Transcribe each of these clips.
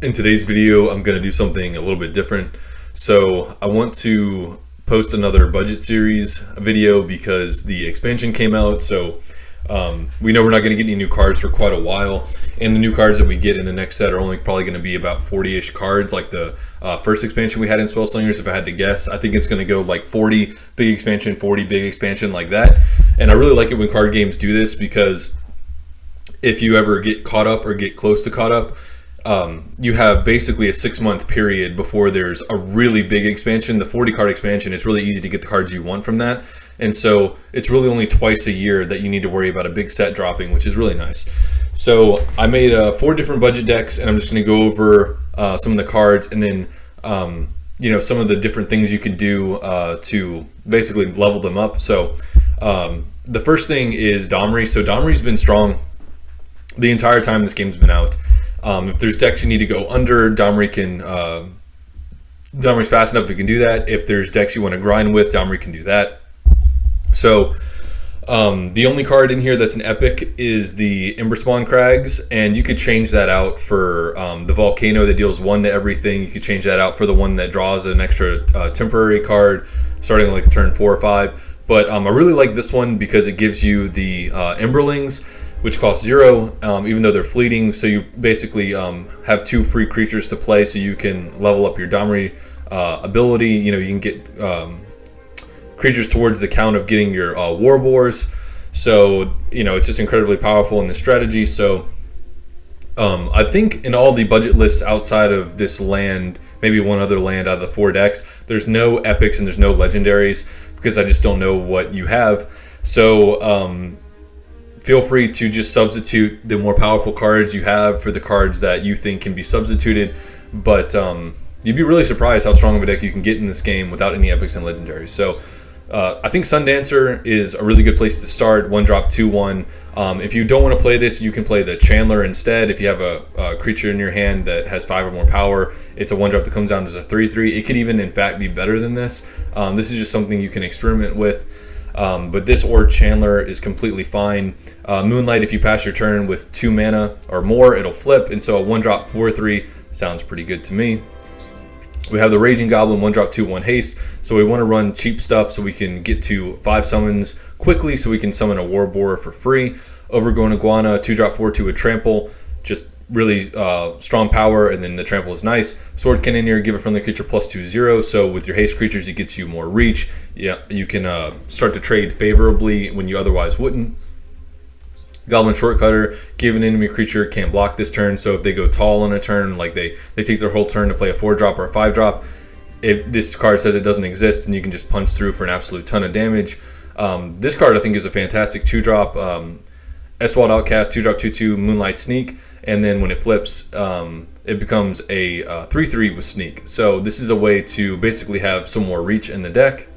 In today's video, I'm going to do something a little bit different. So I want to post another budget series video because the expansion came out. So we know we're not going to get any new cards for quite a while. And the new cards that we get in the next set are only probably going to be about 40-ish cards, like the first expansion we had in Spellslingers. If I had to guess, I think it's going to go like 40 big expansion, 40 big expansion, like that. And I really like it when card games do this, because if you ever get caught up or get close to caught up, you have basically a 6-month period before there's a really big expansion. The 40 card expansion, it's really easy to get the cards you want from that. And so it's really only twice a year that you need to worry about a big set dropping, which is really nice. So I made 4 different budget decks, and I'm just going to go over some of the cards, and then some of the different things you can do to basically level them up. So the first thing is Domri. So Domri's been strong the entire time this game's been out. If there's decks you need to go under, Domri's fast enough, it can do that. If there's decks you want to grind with, Domri can do that. So the only card in here that's an epic is the Emberspawn Crags, and you could change that out for the Volcano that deals 1 to everything. You could change that out for the one that draws an extra temporary card starting like turn 4 or 5. But I really like this one because it gives you the Emberlings, which cost 0, even though they're fleeting. So you basically have 2 free creatures to play, so you can level up your Domri ability. You can get creatures towards the count of getting your War Boars. So it's just incredibly powerful in the strategy. So I think in all the budget lists outside of this land, maybe one other land out of the 4 decks, there's no epics and there's no legendaries, because I just don't know what you have. So feel free to just substitute the more powerful cards you have for the cards that you think can be substituted. But you'd be really surprised how strong of a deck you can get in this game without any epics and legendaries. So I think Sundancer is a really good place to start. 1-drop, 2/1. If you don't want to play this, you can play the Chandler instead. If you have a creature in your hand that has 5 or more power, it's a 1-drop that comes down as a 3/3. It could even, in fact, be better than this. This is just something you can experiment with. But this or Chandler is completely fine. Moonlight, if you pass your turn with 2 mana or more, it'll flip. And so a 1-drop 4/3 sounds pretty good to me. We have the Raging Goblin, 1-drop 2/1 haste. So we want to run cheap stuff so we can get to 5 summons quickly, so we can summon a War Boar for free. Overgrown Iguana, 2-drop 4/2 with trample. Just really strong power, and then the trample is nice. Sword Cannoneer, give a friendly creature +2/0. So with your haste creatures, it gets you more reach. Yeah, you can start to trade favorably when you otherwise wouldn't. Goblin Shortcutter, give an enemy creature can't block this turn. So if they go tall on a turn, like they take their whole turn to play a 4-drop or a 5-drop, this card says it doesn't exist, and you can just punch through for an absolute ton of damage. This card I think is a fantastic 2-drop. Estwald Outcast, 2-drop 2/2 Moonlight Sneak, and then when it flips, it becomes a 3/3 with Sneak. So this is a way to basically have some more reach in the deck.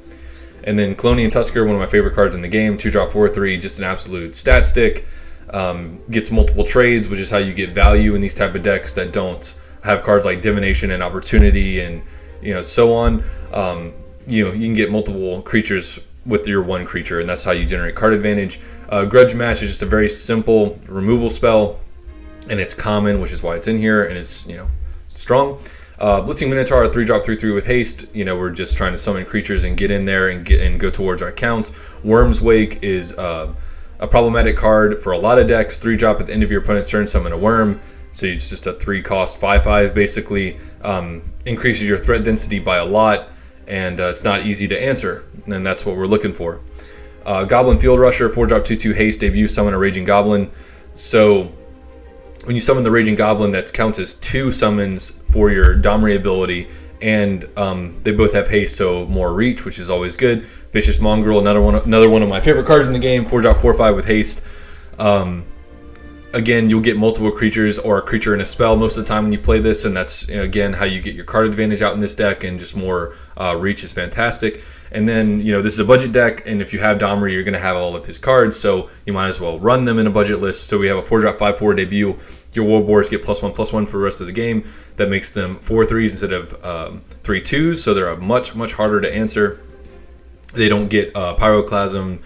And then Kalonian Tusker, one of my favorite cards in the game, 2-drop 4/3, just an absolute stat stick. Gets multiple trades, which is how you get value in these type of decks that don't have cards like Divination and Opportunity and so on. You can get multiple creatures with your 1 creature, and that's how you generate card advantage. Grudge Match is just a very simple removal spell, and it's common, which is why it's in here, and it's strong. Blitzing Minotaur, 3-drop 3/3 with haste. We're just trying to summon creatures and get in there and go towards our counts. Wurm's Wake is a problematic card for a lot of decks. 3-drop at the end of your opponent's turn, summon a Wurm. So it's just a 3-cost 5/5 basically. Increases your threat density by a lot, and it's not easy to answer, and that's what we're looking for. Goblin Fieldrusher, 4-drop 2/2 haste, debut, summon a Raging Goblin. So when you summon the Raging Goblin, that counts as 2 summons for your Domri ability, and they both have haste, so more reach, which is always good. Vicious Mongrel, another one of my favorite cards in the game, 4-drop 4/5 with haste. Again, you'll get multiple creatures or a creature in a spell most of the time when you play this, and that's again how you get your card advantage out in this deck, and just more reach is fantastic. And then this is a budget deck, and if you have Domri, you're going to have all of his cards, so you might as well run them in a budget list. So we have a 4-drop 5/4 debut. Your War Boars get +1/+1 for the rest of the game. That makes them 4/3s instead of 3/2s, so they're much harder to answer. They don't get Pyroclasm.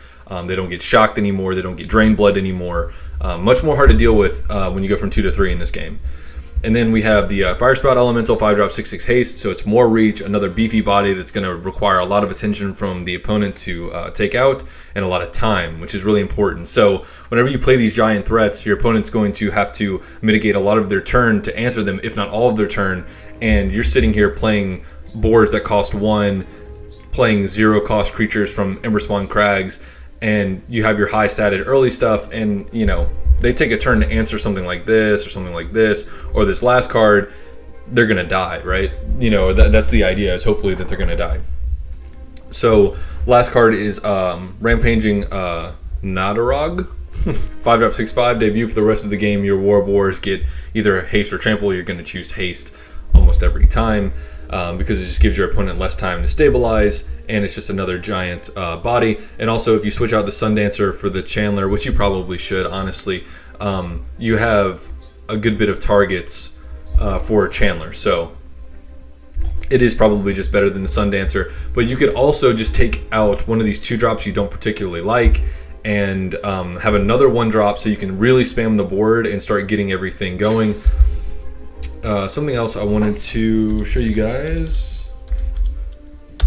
They don't get shocked anymore. They don't get Drain Blood anymore. Much more hard to deal with when you go from 2 to 3 in this game. And then we have the Firespout Elemental, 5-drop, 6/6 haste, so it's more reach, another beefy body that's going to require a lot of attention from the opponent to take out, and a lot of time, which is really important. So whenever you play these giant threats, your opponent's going to have to mitigate a lot of their turn to answer them, if not all of their turn, and you're sitting here playing boards that cost 1, playing 0-cost creatures from Emberspawn Crags, and you have your high statted early stuff, and you know, they take a turn to answer something like this or something like this or this last card, they're gonna die, right? You know, that's the idea, is hopefully that they're gonna die. So last card is Rampaging Nodorog. 5-drop, 6/5, debut for the rest of the game. Your war boars get either haste or trample. You're gonna choose haste almost every time, because it just gives your opponent less time to stabilize, and it's just another giant body. And also, if you switch out the Sundancer for the Chandler, which you probably should, honestly, you have a good bit of targets for Chandler. So it is probably just better than the Sundancer. But you could also just take out one of these 2-drops you don't particularly like, and have another 1-drop, so you can really spam the board and start getting everything going. Something else I wanted to show you guys.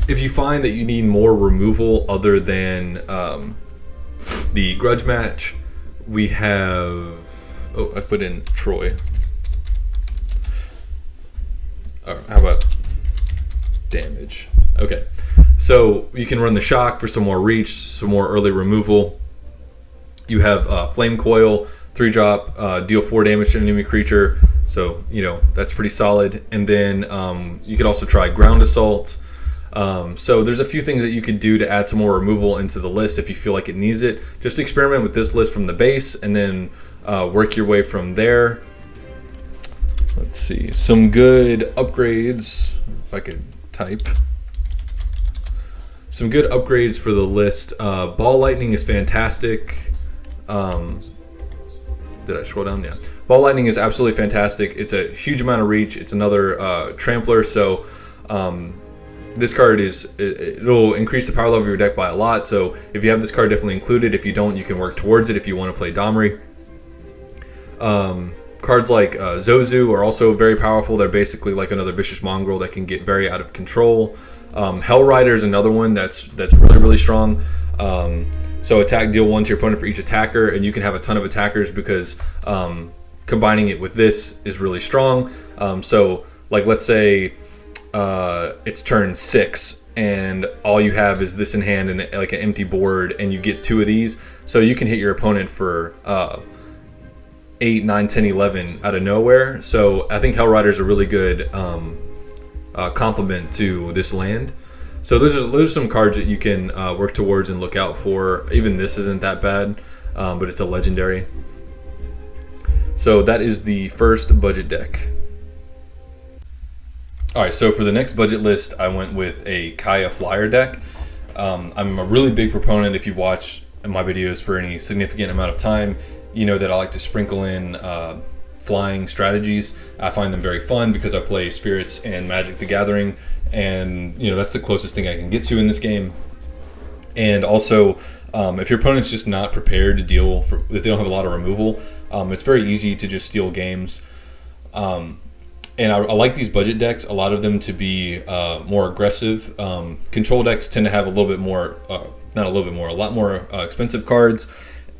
If you find that you need more removal other than the Grudge match, we have... Oh, I put in Troy. How about damage? Okay, so you can run the Shock for some more reach, some more early removal. You have Flame Coil, 3-drop, deal 4 damage to an enemy creature. So, you know, that's pretty solid. And then you could also try Ground Assault. So there's a few things that you could do to add some more removal into the list if you feel like it needs it. Just experiment with this list from the base, and then work your way from there. Let's see. Some good upgrades, if I could type. Some good upgrades for the list. Ball Lightning is fantastic. Did I scroll down? Yeah. Ball Lightning is absolutely fantastic. It's a huge amount of reach. It's another trampler, so this card it'll increase the power level of your deck by a lot. So if you have this card, definitely include it. If you don't, you can work towards it if you want to play Domri. Cards like Zozu are also very powerful. They're basically like another vicious mongrel that can get very out of control. Hell Rider is another one that's really strong. So attack, deal 1 to your opponent for each attacker, and you can have a ton of attackers because combining it with this is really strong. So like, let's say it's turn 6 and all you have is this in hand and like an empty board, and you get 2 of these, so you can hit your opponent for 8, 9, 10, 11 out of nowhere. So I think Hell Rider is a really good complement to this land. So those are some cards that you can work towards and look out for. Even this isn't that bad, but it's a legendary. So that is the first budget deck. Alright, so for the next budget list, I went with a Kaya Flyer deck. I'm a really big proponent, if you watch my videos for any significant amount of time, you know that I like to sprinkle in flying strategies. I find them very fun because I play Spirits and Magic the Gathering, and you know, that's the closest thing I can get to in this game. And also, if your opponent's just not prepared to deal if they don't have a lot of removal, it's very easy to just steal games. And I like these budget decks, a lot of them to be more aggressive. Control decks tend to have a little bit more, not a little bit more, a lot more expensive cards.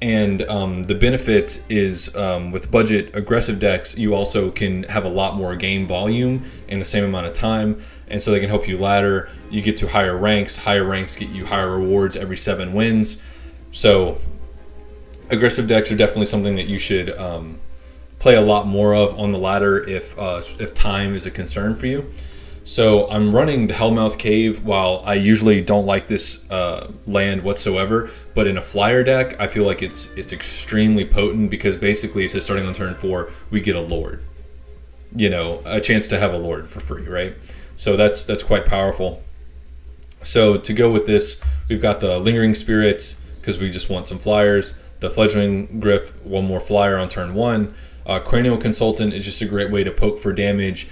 And the benefit is with budget aggressive decks, you also can have a lot more game volume in the same amount of time. And so they can help you ladder. You get to higher ranks. Higher ranks get you higher rewards every 7 wins. So aggressive decks are definitely something that you should play a lot more of on the ladder if time is a concern for you. So I'm running the Hellmouth Cave. While I usually don't like this land whatsoever, but in a flyer deck, I feel like it's extremely potent, because basically it says starting on turn 4, we get a Lord. You know, a chance to have a Lord for free, right? So that's quite powerful. So to go with this, we've got the Lingering Spirit, because we just want some flyers. The Fledgling Gryff, 1 more flyer on turn 1. Cranial Consultant is just a great way to poke for damage.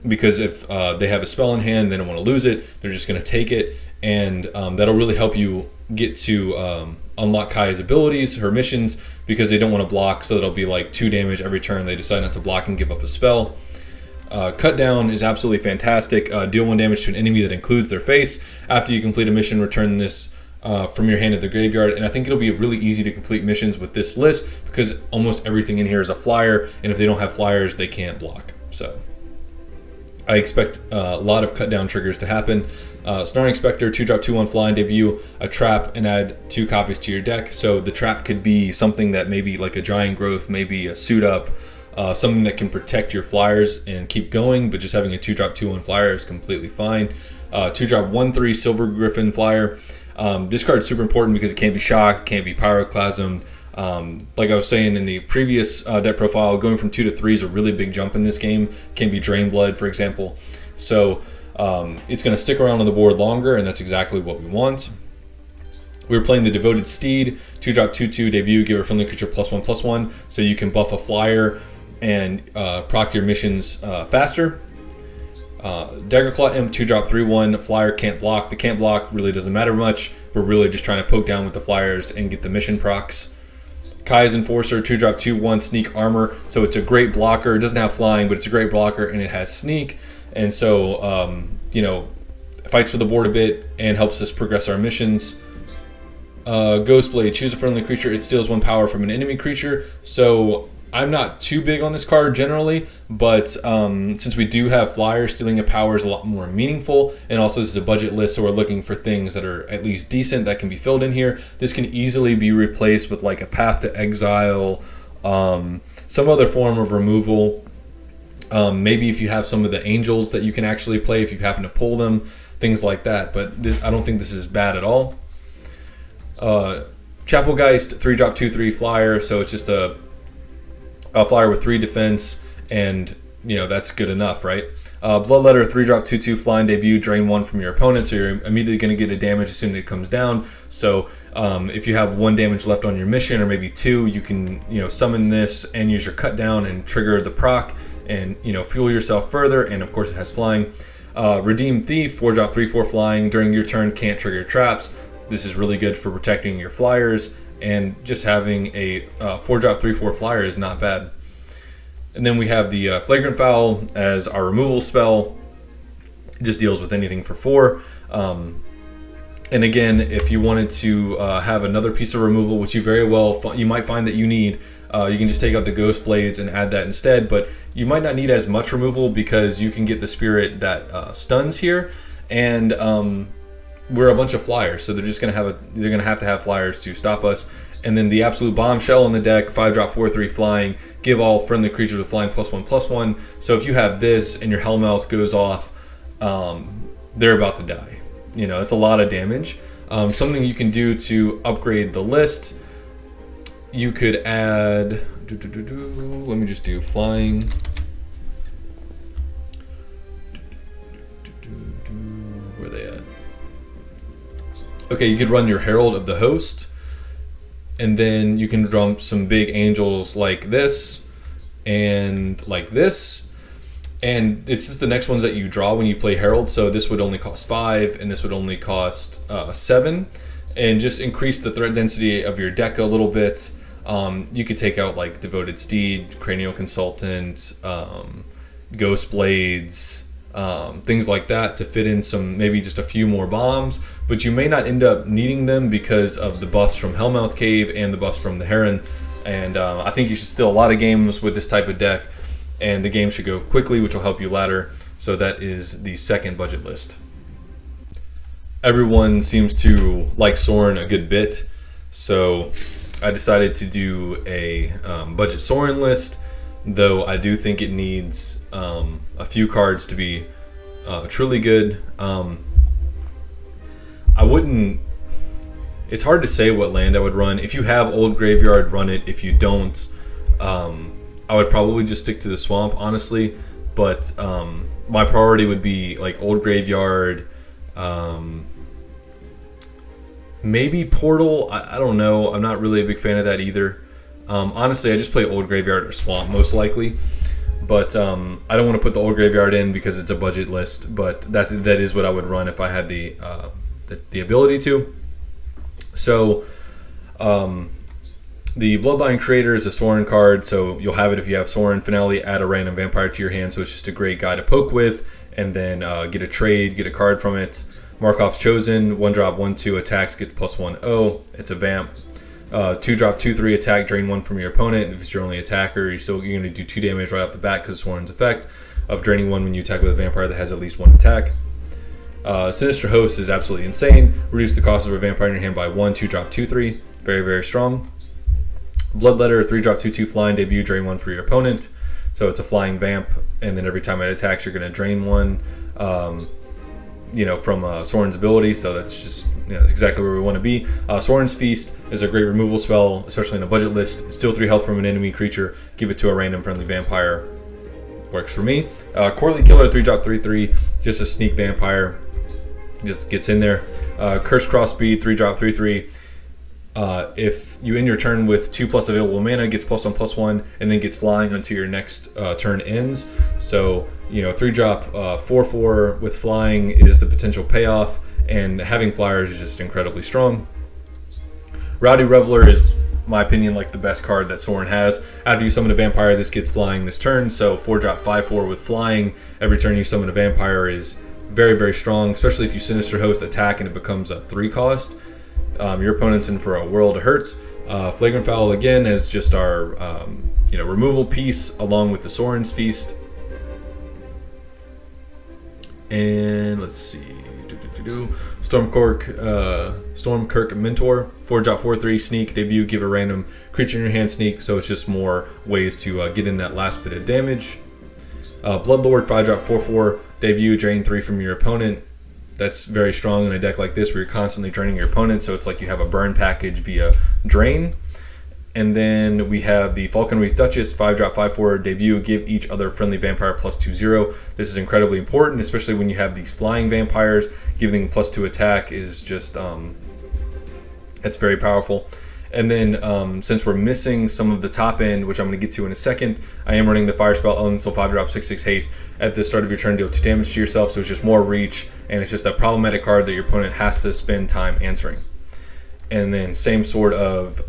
because if they have a spell in hand, they don't want to lose it. They're just going to take it, and that'll really help you get to unlock Kai's abilities, her missions, because they don't want to block. So that'll be like 2 damage every turn they decide not to block and give up a spell. Cut down is absolutely fantastic. Deal 1 damage to an enemy that includes their face. After you complete a mission, return this from your hand to the graveyard. And I think it'll be really easy to complete missions with this list because almost everything in here is a flyer, and if they don't have flyers, they can't block. So I expect a lot of cut down triggers to happen. Snarling Spectre, 2-drop 2/1 flying, debut a trap and add 2 copies to your deck. So the trap could be something that maybe like a Giant Growth, maybe a Suit Up, something that can protect your flyers and keep going, but just having a 2-drop 2/1 flyer is completely fine. 2-drop 1/3 Silver Griffin flyer. This card is super important because it can't be shocked, can't be pyroclasmed. Like I was saying in the previous deck profile, going from 2 to 3 is a really big jump in this game. Can be Drain Blood, for example. So it's going to stick around on the board longer, and that's exactly what we want. We were playing the Devoted Steed, 2-drop 2/2 debut, give a friendly creature +1/+1, so you can buff a flyer and proc your missions faster. Daggerclaw Imp, 2-drop 3/1 flyer, can't block. The can't block really doesn't matter much. We're really just trying to poke down with the flyers and get the mission procs. Kai's Enforcer, 2-drop 2/1 sneak armor, so it's a great blocker. It doesn't have flying, but it's a great blocker, and it has sneak, and so you know, fights for the board a bit and helps us progress our missions. Ghostblade, choose a friendly creature. It steals 1 power from an enemy creature. So I'm not too big on this card generally, but since we do have flyers, stealing a power is a lot more meaningful. And also this is a budget list, so we're looking for things that are at least decent that can be filled in here. This can easily be replaced with like a Path to Exile, some other form of removal. Maybe if you have some of the angels that you can actually play, if you happen to pull them, things like that. But I don't think this is bad at all. Chapelgeist, 3-drop 2/3 flyer, so it's just a flyer with 3 defense, and you know that's good enough, right? Bloodletter, 3-drop 2/2 flying, debut, drain 1 from your opponent, so you're immediately going to get a damage as soon as it comes down. So if you have 1 damage left on your mission, or maybe 2, you can summon this and use your cut down and trigger the proc, and fuel yourself further. And of course it has flying. Redeem Thief, 4-drop 3/4 flying, during your turn can't trigger traps. This is really good for protecting your flyers, and just having a 4-drop 3/4 flyer is not bad. And then we have the Flagrant Foul as our removal spell. It just deals with anything for 4. And again, if you wanted to have another piece of removal, which you might find that you need, you can just take out the Ghost Blades and add that instead. But you might not need as much removal because you can get the Spirit that stuns here, and we're a bunch of flyers, so they're gonna have to have flyers to stop us. And then the Absolute Bombshell in the deck, 5-drop 4/3 flying, give all friendly creatures with flying +1/+1. So if you have this and your Hellmouth goes off, they're about to die. It's a lot of damage. Something you can do to upgrade the list, you could add. Let me just do flying. Where are they at? Okay, you could run your Herald of the Host, and then you can dump some big angels like this and like this, and it's just the next ones that you draw when you play Herald. So this would only cost 5, and this would only cost 7, and just increase the threat density of your deck a little bit. You could take out like Devoted Steed, Cranial Consultant, Ghost Blades, things like that to fit in maybe just a few more bombs, but you may not end up needing them because of the buffs from Hellmouth Cave and the buffs from the Heron. And I think you should steal a lot of games with this type of deck, and the game should go quickly, which will help you ladder. So that is the second budget list. Everyone seems to like SORIN a good bit, so I decided to do a budget SORIN list, though I do think it needs a few cards to be truly good. It's hard to say what land I would run. If you have Old Graveyard, run it. If you don't, I would probably just stick to the Swamp, honestly. But my priority would be like Old Graveyard, maybe Portal. I don't know. I'm not really a big fan of that either. Honestly, I just play Old Graveyard or Swamp most likely. But I don't want to put the old graveyard in because it's a budget list. But that is what I would run if I had the ability to. So the Bloodline Creator is a SORIN card, so you'll have it if you have SORIN Finale. Add a random vampire to your hand, so it's just a great guy to poke with, and then get a trade, get a card from it. Markov's Chosen, 1-drop, 1/2 attacks, gets +1/0. It's a vamp. 2-drop, 2/3 attack, drain 1 from your opponent. If it's your only attacker, you're going to do 2 damage right off the bat because of SORIN's effect of draining 1 when you attack with a vampire that has at least 1 attack. Sinister Host is absolutely insane. Reduce the cost of a vampire in your hand by 1. 2-drop, 2/3. Very, very strong. Bloodletter, 3-drop, 2/2 flying, debut, drain 1 for your opponent. So it's a flying vamp, and then every time it attacks, you're going to drain 1. From SORIN's ability, so that's just that's exactly where we want to be. SORIN's Feast is a great removal spell, especially in a budget list. Steal 3 health from an enemy creature, give it to a random friendly vampire. Works for me. Courtly Killer, 3-drop, 3/3, just a sneak vampire, just gets in there. Curse Crossbead, 3-drop, 3/3. If you end your turn with 2+ available mana, gets +1/+1, and then gets flying until your next turn ends. So 3-drop 4/4 with flying is the potential payoff, and having flyers is just incredibly strong. Rowdy Reveler is, in my opinion, like the best card that SORIN has. After you summon a vampire, this gets flying this turn. So 4-drop 5/4 with flying. Every turn you summon a vampire is very, very strong, especially if you Sinister Host attack and it becomes a 3 cost. Your opponent's in for a world of hurt. Flagrant Foul again is just our removal piece along with the SORIN's Feast. And let's see, Stormkirk Mentor, 4-drop 4/3 sneak, debut, give a random creature in your hand sneak. So it's just more ways to get in that last bit of damage. Bloodlord, 5-drop 4/4 debut, drain 3 from your opponent. That's very strong in a deck like this where you're constantly draining your opponent, so it's like you have a burn package via drain. And then we have the Falconwreath Duchess, 5-drop 5/4 debut, give each other friendly vampire +2/0. This is incredibly important, especially when you have these flying vampires. Giving them +2 attack is just it's very powerful. And then since we're missing some of the top end, which I'm going to get to in a second, I am running the Firespout Elemental 5-drop 6/6 haste. At the start of your turn, deal 2 damage to yourself, so it's just more reach, and it's just a problematic card that your opponent has to spend time answering. And then same sort of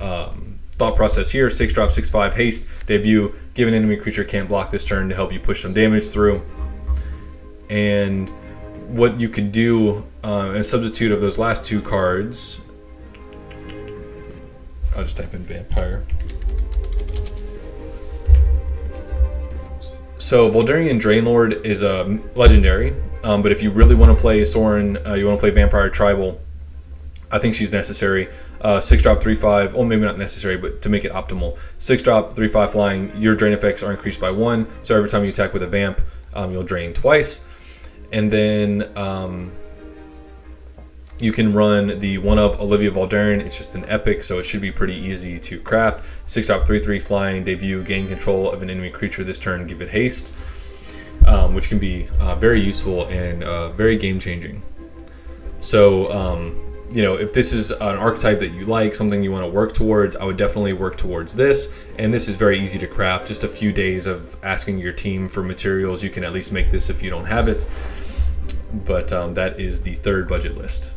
thought process here, 6-drop 6/5 haste, debut, give an enemy creature can't block this turn to help you push some damage through. And what you could do in substitute of those last 2 cards, I'll just type in vampire. So Voldarian Draenlord is a legendary, but if you really want to play SORIN, you want to play Vampire Tribal, I think she's necessary. 6-drop 3/5, well maybe not necessary, but to make it optimal. 6-drop 3/5 flying, your drain effects are increased by 1, so every time you attack with a vamp, you'll drain twice. And then you can run the one of Olivia Voldaren. It's just an epic, so it should be pretty easy to craft. 6-drop 3/3 flying, debut, gain control of an enemy creature this turn, give it haste, which can be very useful and very game changing. So if this is an archetype that you like, something you want to work towards, I would definitely work towards this. And this is very easy to craft. Just a few days of asking your team for materials, you can at least make this if you don't have it. But that is the 3rd budget list.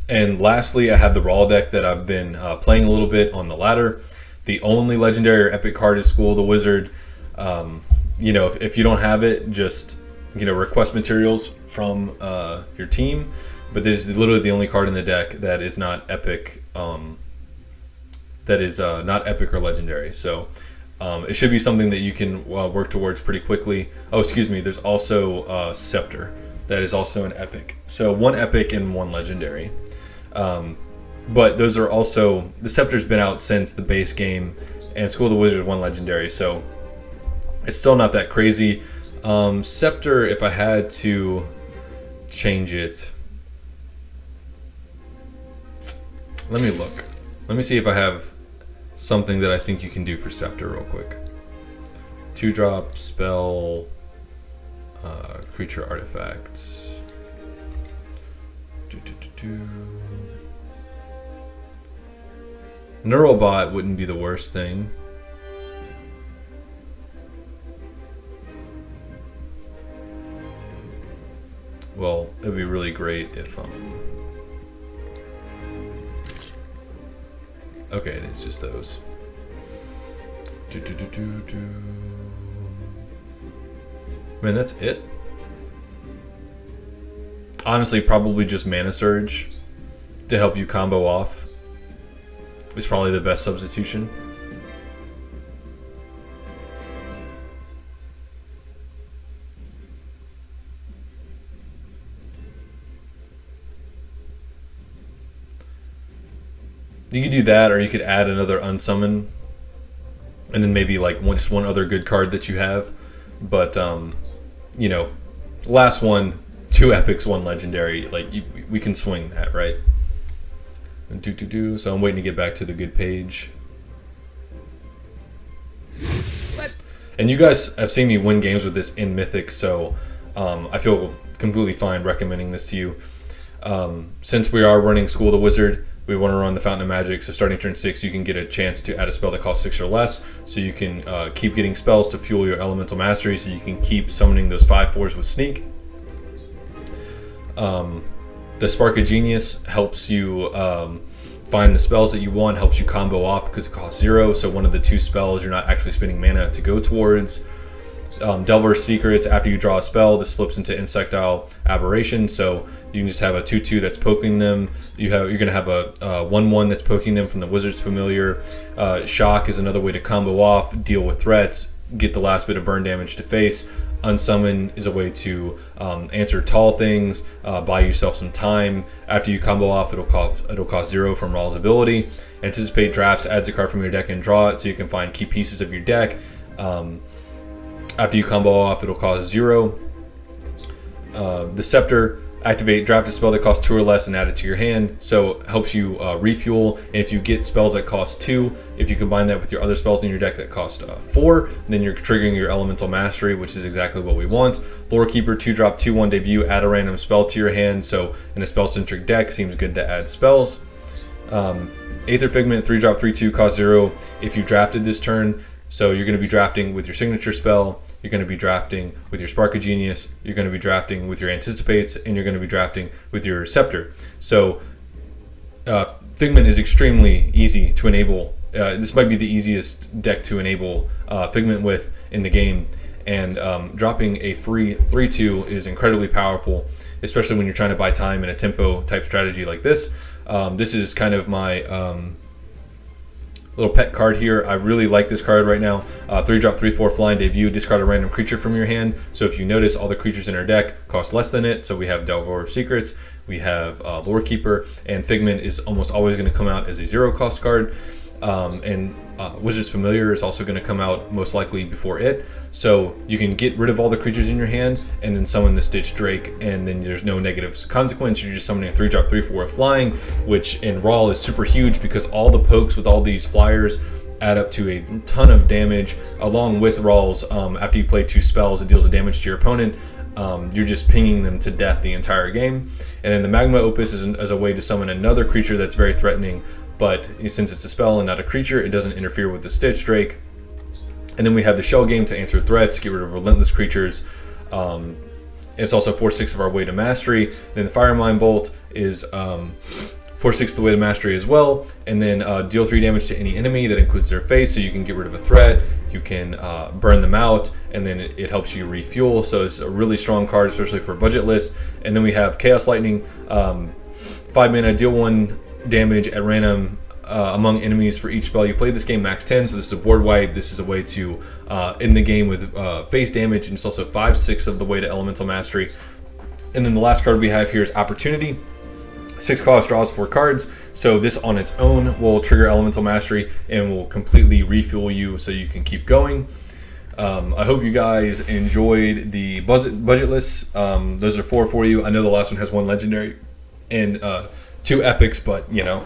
And lastly, I have the Raw deck that I've been playing a little bit on the ladder. The only legendary or epic card is School of the Wizard. If you don't have it, just request materials from your team. But this is literally the only card in the deck that is not epic. Not epic or legendary. So it should be something that you can work towards pretty quickly. Oh, excuse me. There's also Scepter. That is also an epic. So 1 epic and 1 legendary. But those are also, the Scepter's been out since the base game, and School of the Wizards 1 legendary, so it's still not that crazy. Scepter, if I had to change it, let me look. Let me see if I have something that I think you can do for Scepter real quick. 2-drop spell, creature artifacts. Neurobot wouldn't be the worst thing. well, it would be really great if okay, it is just those. Man, that's it. Honestly, probably just Mana Surge to help you combo off is probably the best substitution. You could do that, or you could add another unsummon, and then maybe like just one other good card that you have. But you know, last one, 2 epics, 1 legendary. Like we can swing that, right? So I'm waiting to get back to the good page. And you guys have seen me win games with this in Mythic, so I feel completely fine recommending this to you. Since we are running School of the Wizard, we want to run the Fountain of Magic, so starting turn 6 you can get a chance to add a spell that costs 6 or less, so you can keep getting spells to fuel your Elemental Mastery, so you can keep summoning those 5/4s with Sneak. The Spark of Genius helps you find the spells that you want, helps you combo off because it costs 0, so one of the 2 spells you're not actually spending mana to go towards. Delver's Secrets, after you draw a spell, this flips into Insectile Aberration, so you can just have a 2/2 that's poking them. You're going to have a 1/1 that's poking them from the Wizard's Familiar. Shock is another way to combo off, deal with threats, get the last bit of burn damage to face. Unsummon is a way to answer tall things, buy yourself some time. After you combo off, it'll cost 0 from Raw's ability. Anticipate Drafts adds a card from your deck and draw it, so you can find key pieces of your deck. After you combo off, it'll cost 0. The Scepter, activate, draft a spell that costs 2 or less and add it to your hand, so it helps you refuel. And if you get spells that cost 2, if you combine that with your other spells in your deck that cost 4, then you're triggering your Elemental Mastery, which is exactly what we want. Lorekeeper, 2-drop, 2/1 debut, add a random spell to your hand, so in a spell-centric deck, seems good to add spells. Aether Figment, 3-drop, 3/2, cost 0 if you drafted this turn. So you're going to be drafting with your signature spell, you're going to be drafting with your Spark of Genius, you're going to be drafting with your Anticipates, and you're going to be drafting with your Scepter. So Figment is extremely easy to enable. This might be the easiest deck to enable Figment with in the game, and dropping a free 3/2 is incredibly powerful, especially when you're trying to buy time in a tempo type strategy like this. This is kind of my little pet card here. I really like this card right now. 3-drop, 3/4 flying debut, discard a random creature from your hand. So if you notice, all the creatures in our deck cost less than it. So we have Delver's Secrets, we have Lorekeeper, and Figment is almost always going to come out as a 0-cost card. And Wizard's Familiar is also going to come out most likely before it. So you can get rid of all the creatures in your hand and then summon the Stitch Drake, and then there's no negative consequence. You're just summoning a 3-drop, 3/4 flying, which in Raw is super huge because all the pokes with all these flyers add up to a ton of damage, along with Rawls. After you play 2 spells, it deals a damage to your opponent. You're just pinging them to death the entire game. And then the Magma Opus is a way to summon another creature that's very threatening, but since it's a spell and not a creature, it doesn't interfere with the Stitch Drake. And then we have the Shell Game to answer threats, get rid of relentless creatures. It's also 4/6 of our way to mastery. Then the Fire Mind Bolt is 4/6 the way to mastery as well. And then deal 3 damage to any enemy that includes their face, so you can get rid of a threat, you can burn them out, and then it helps you refuel. So it's a really strong card, especially for budget lists. And then we have Chaos Lightning, 5 mana, deal 1 damage at random among enemies for each spell you play. This game max 10, so this is a board wipe. This is a way to end the game with face damage, and it's also 5/6 of the way to Elemental Mastery. And then the last card we have here is Opportunity. 6 cost, draws 4 cards, so this on its own will trigger Elemental Mastery and will completely refuel you so you can keep going. I hope you guys enjoyed the budget lists. Those are 4 for you. I know the last one has 1 legendary and 2 epics, but you know,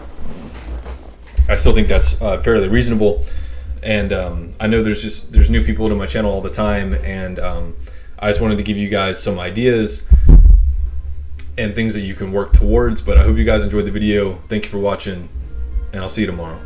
I still think that's fairly reasonable. And I know there's new people to my channel all the time, and I just wanted to give you guys some ideas and things that you can work towards. But I hope you guys enjoyed the video. Thank you for watching, and I'll see you tomorrow.